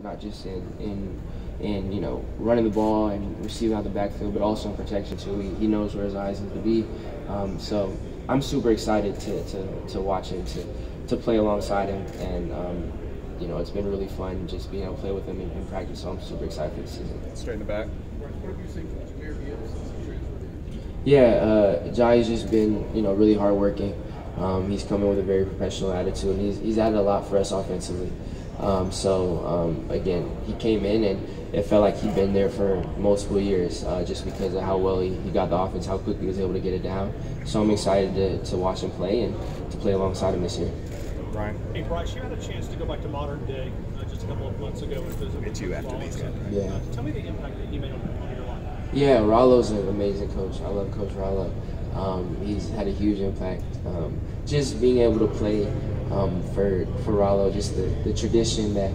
not just in you know, running the ball and receiving out the backfield, but also in protection too. He knows where his eyes need to be. So I'm super excited to watch him, to play alongside him, and you know, it's been really fun just being able to play with him in practice. So I'm super excited for the season. Straight in the back. Yeah, Jai's just been, you know, really hardworking. He's coming with a very professional attitude, and he's added a lot for us offensively. Again, he came in and it felt like he'd been there for multiple years, just because of how well he got the offense, how quickly he was able to get it down. So I'm excited to watch him play and to play alongside him this year. Brian. Hey Bryce, you had a chance to go back to modern day just a couple of months ago and visit. It's you after these guys, right? Yeah. Tell me the impact that he made on your life. Yeah, Rollo's an amazing coach. I love Coach Rollo. He's had a huge impact. Just being able to play for Rollo, just the tradition that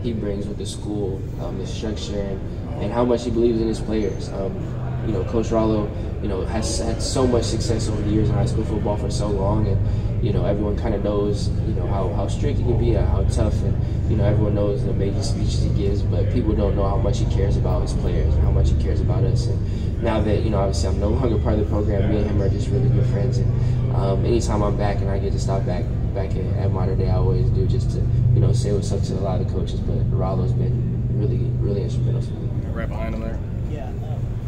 he brings with the school, the structure, and how much he believes in his players. You know, Coach Rollo, you know, has had so much success over the years in high school football for so long, and you know, everyone kind of knows, you know, how strict he can be, how tough, and you know, everyone knows the amazing speeches he gives, but people don't know how much he cares about his players and how much he cares about us. And now that, you know, obviously I'm no longer part of the program, me and him are just really good friends, and anytime I'm back and I get to stop back at Modern Day, I always do, just to, you know, say what's up to a lot of the coaches. But Rollo's been really instrumental for me. Right behind him there. Yeah.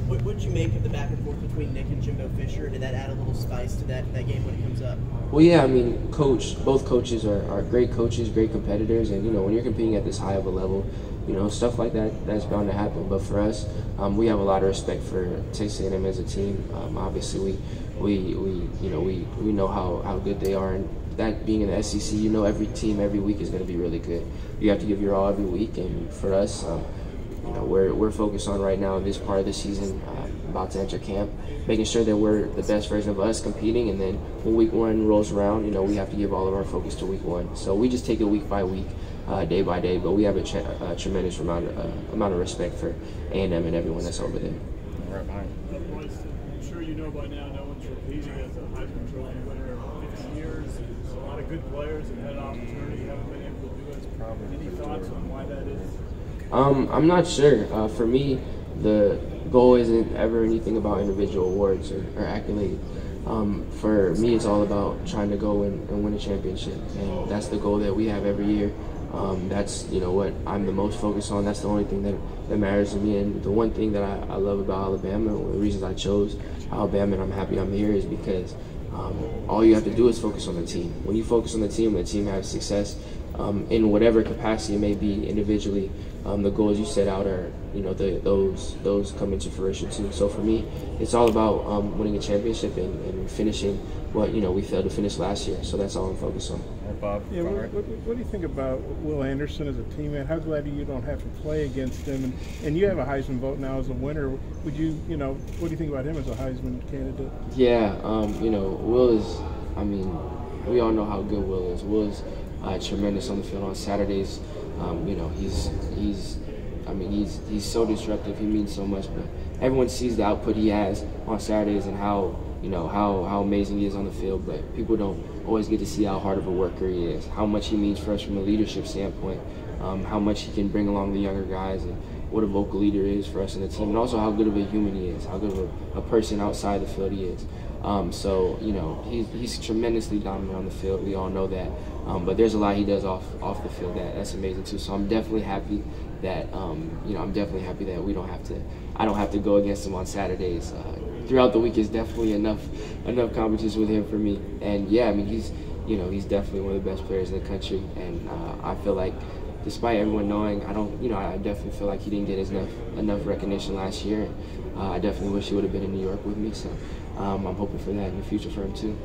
What did you make of the back and forth between Nick and Jimbo Fisher? Did that add a little spice to that game when it comes up? Well, yeah, I mean, both coaches are great coaches, great competitors, and you know, when you're competing at this high of a level, you know, stuff like that's bound to happen. But for us, we have a lot of respect for Texas A&M as a team. Obviously, we know how good they are, and that being in the SEC, you know, every team every week is going to be really good. You have to give your all every week, and for us, you know, we're focused on right now this part of the season, about to enter camp, making sure that we're the best version of us competing, and then when week one rolls around, you know, we have to give all of our focus to week one. So we just take it week by week, day by day, but we have a tremendous amount of respect for A&M and everyone that's over there. Right behind. Bryce, I'm sure you know by now no one's repeating as a Heisman Trophy winner in 50 years. There's a lot of good players that had an opportunity, haven't been able to do it. Any thoughts on why that is? I'm not sure. For me, the goal isn't ever anything about individual awards or accolades. For me, it's all about trying to go and win a championship, and that's the goal that we have every year. That's, you know, what I'm the most focused on. That's the only thing that matters to me, and the one thing that I love about Alabama, one of the reasons I chose Alabama and I'm happy I'm here, is because all you have to do is focus on the team. When you focus on the team has success in whatever capacity it may be individually. The goals you set out are, you know, those come into fruition too. So for me, it's all about winning a championship and finishing what, you know, we failed to finish last year. So that's all I'm focused on. Bob. Yeah, what do you think about Will Anderson as a teammate? How glad you don't have to play against him? And you have a Heisman vote now as a winner. Would you, you know, what do you think about him as a Heisman candidate? Yeah, you know, Will is, I mean, we all know how good Will is. Will is tremendous on the field on Saturdays. You know, he's so disruptive. He means so much, but everyone sees the output he has on Saturdays and how, you know, how amazing he is on the field, but people don't always get to see how hard of a worker he is, how much he means for us from a leadership standpoint, how much he can bring along the younger guys, and what a vocal leader is for us in the team, and also how good of a human he is, how good of a person outside the field he is. So, you know, he's tremendously dominant on the field. We all know that. But there's a lot he does off the field that's amazing too. So I'm definitely happy that, you know, we don't have to, I don't have to go against him on Saturdays. Throughout the week is definitely enough competition with him for me. And yeah, I mean, he's definitely one of the best players in the country. And I feel like, despite everyone knowing, I definitely feel like he didn't get enough recognition last year. I definitely wish he would have been in New York with me. So I'm hoping for that in the future for him too.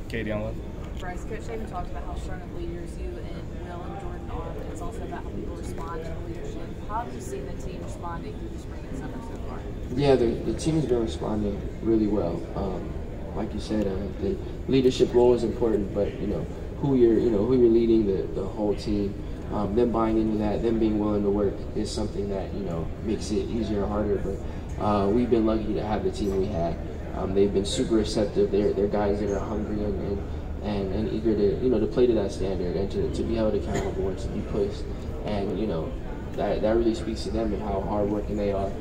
Katie on left. Bryce, Coach Saban talked about how strong of leaders you and Will and Jordan are, but it's also about how people respond to leadership. How have you seen the team responding through the spring and summer so far? Yeah, the team has been responding really well. Like you said, the leadership role is important, but you know who you're leading the whole team. Them buying into that, them being willing to work is something that, you know, makes it easier or harder. But we've been lucky to have the team we had. They've been super receptive. They're guys that are hungry and eager to, you know, to play to that standard and to be held accountable and to be pushed. And you know, that really speaks to them and how hardworking they are.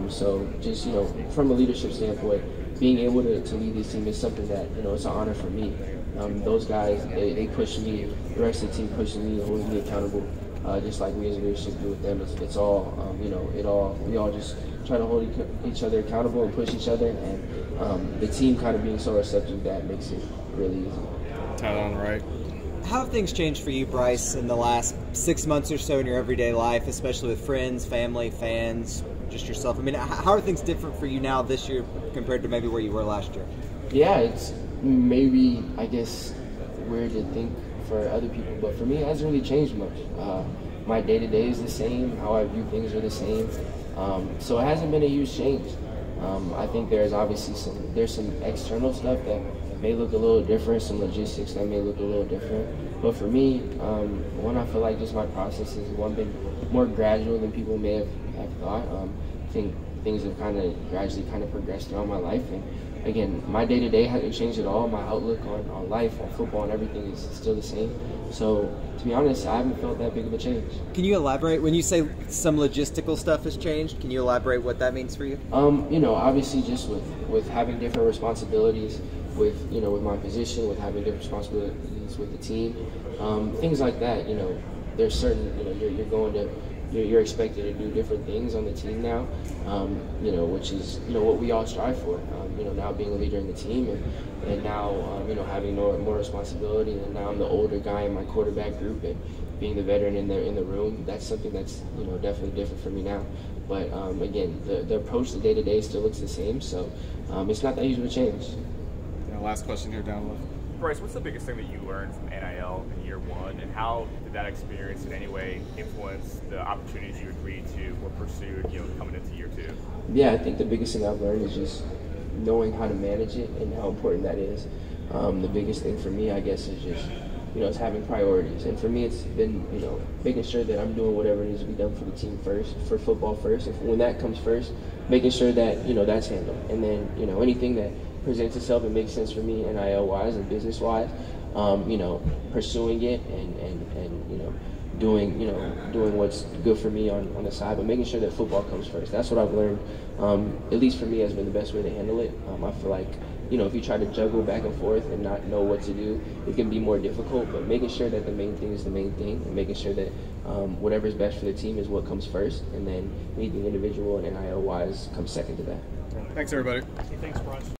So just, from a leadership standpoint, being able to lead this team is something that, it's an honor for me. Those guys, they push me, the rest of the team pushes me, holds me accountable, just like we as leadership do with them. It's all, we all just try to hold each other accountable and push each other, and the team kind of being so receptive, that makes it really easy. Tyler on the right. How have things changed for you, Bryce, in the last 6 months or so in your everyday life, especially with friends, family, fans, just yourself? I mean, how are things different for you now this year compared to maybe where you were last year? Yeah, it's maybe, I guess, weird to think for other people, but for me, it hasn't really changed much. My day-to-day is the same. How I view things are the same. So it hasn't been a huge change. I think there's obviously some external stuff that may look a little different, some logistics that may look a little different. But for me, I feel like just my process has been more gradual than people may have thought. I think things have gradually progressed throughout my life. And again, my day-to-day hasn't changed at all. My outlook on life, on football, and everything is still the same. So, to be honest, I haven't felt that big of a change. Can you elaborate? When you say some logistical stuff has changed, can you elaborate what that means for you? Obviously just with having different responsibilities, with my position, with having different responsibilities with the team, things like that. There's certain, you're expected to do different things on the team now, which is, what we all strive for. Now being a leader in the team, and now, having more responsibility, and now I'm the older guy in my quarterback group, and being the veteran in the room, that's something that's, definitely different for me now. But again, the approach to day-to-day still looks the same, so it's not that huge of a change. Last question here down left. Bryce, what's the biggest thing that you learned from NIL in year one, and how did that experience in any way influence the opportunities you agreed to or pursued, coming into year two? Yeah, I think the biggest thing I've learned is just knowing how to manage it and how important that is. The biggest thing for me, I guess, is just, it's having priorities. And for me, it's been, making sure that I'm doing whatever needs to be done for the team first, for football first. And when that comes first, making sure that, that's handled. And then, anything that presents itself and makes sense for me NIL-wise and business-wise, pursuing it and doing what's good for me on the side, but making sure that football comes first. That's what I've learned, at least for me, has been the best way to handle it. I feel like, if you try to juggle back and forth and not know what to do, it can be more difficult, but making sure that the main thing is the main thing, and making sure that whatever is best for the team is what comes first, and then anything individual and NIL-wise comes second to that. Thanks, everybody. Hey, thanks, Bryce.